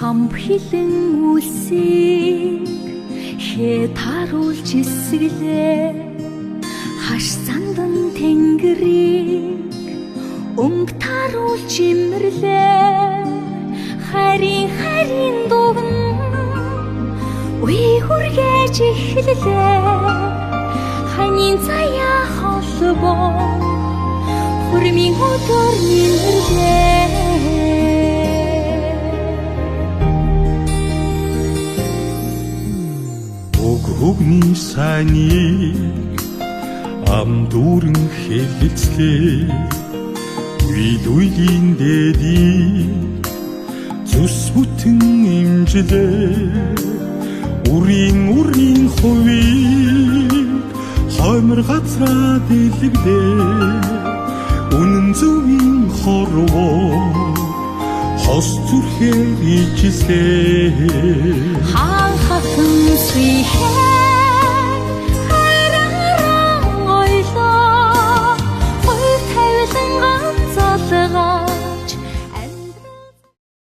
Хамхилэн үлсийг хээ таруулж эсгэлээ хаш сандан тэнгэрийг өнгө таруулж имэрлээ харин дугн үе хүргэж эхэллээ ханийн заяа холбоо хүрмийн өдөр нэмэрлээ Өгний сайныг ам дүүрэн хэлэлцлээ Үйлийн дээдийг зүс бүтэн имжлээ Үрийн хувийг хоймор газраа дэлгдээ Үнэн зөвийн хорвоо хос зүрхээр ичислээ